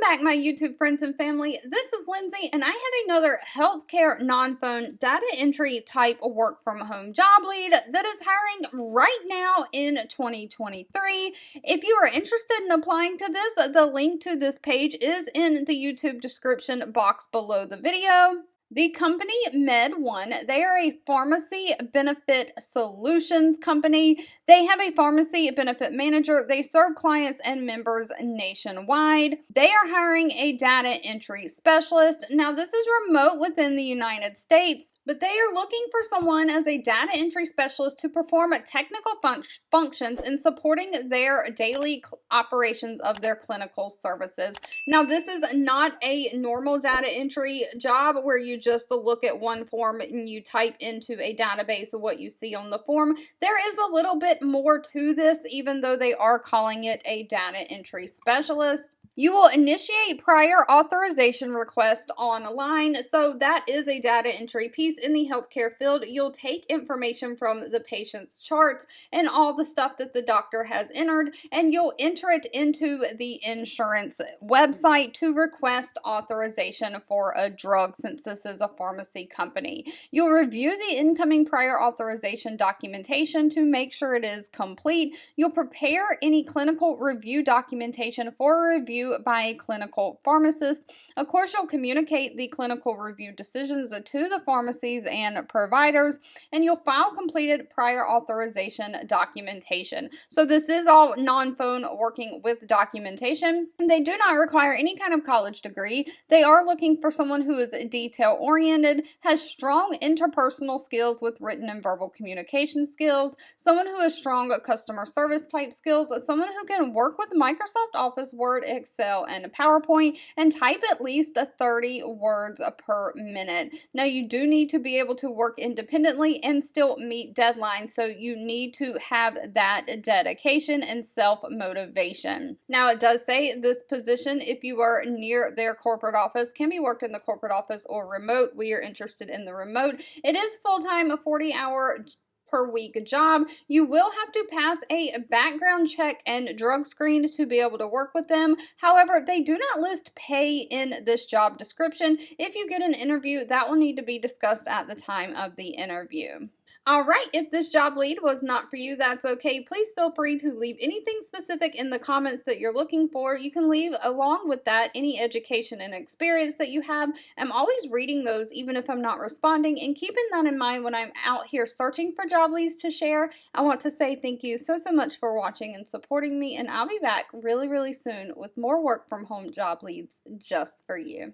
back, my YouTube friends and family. This is Lindsay, and I have another healthcare non-phone data entry type work from home job lead that is hiring right now in 2023. If you are interested in applying to this, the link to this page is in the YouTube description box below the video. The company MedOne, they are a pharmacy benefit solutions company. They have a pharmacy benefit manager. They serve clients and members nationwide. They are hiring a data entry specialist. Now, this is remote within the United States, but they are looking for someone as a data entry specialist to perform technical functions in supporting their daily operations of their clinical services. Now, this is not a normal data entry job where you just look at one form and you type into a database of what you see on the form. There is a little bit more to this, even though they are calling it a data entry specialist. You will initiate prior authorization request online. So that is a data entry piece in the healthcare field. You'll take information from the patient's charts and all the stuff that the doctor has entered, and you'll enter it into the insurance website to request authorization for a drug, since this is a pharmacy company. You'll review the incoming prior authorization documentation to make sure it is complete. You'll prepare any clinical review documentation for review by a clinical pharmacist. Of course, you'll communicate the clinical review decisions to the pharmacies and providers, and you'll file completed prior authorization documentation. So this is all non-phone working with documentation. They do not require any kind of college degree. They are looking for someone who is detail-oriented, has strong interpersonal skills with written and verbal communication skills, someone who has strong customer service type skills, someone who can work with Microsoft Office, Word, Excel, and PowerPoint, and type at least 30 words per minute. Now, you do need to be able to work independently and still meet deadlines, so you need to have that dedication and self-motivation. Now, it does say this position, if you are near their corporate office, can be worked in the corporate office or remote. We are interested in the remote. It is full-time, a 40-hour per week job. You will have to pass a background check and drug screen to be able to work with them. However, they do not list pay in this job description. If you get an interview, that will need to be discussed at the time of the interview. All right, if this job lead was not for you, that's okay. Please feel free to leave anything specific in the comments that you're looking for. You can leave along with that any education and experience that you have. I'm always reading those even if I'm not responding, and keeping that in mind when I'm out here searching for job leads to share. I want to say thank you so much for watching and supporting me, and I'll be back really soon with more work from home job leads just for you.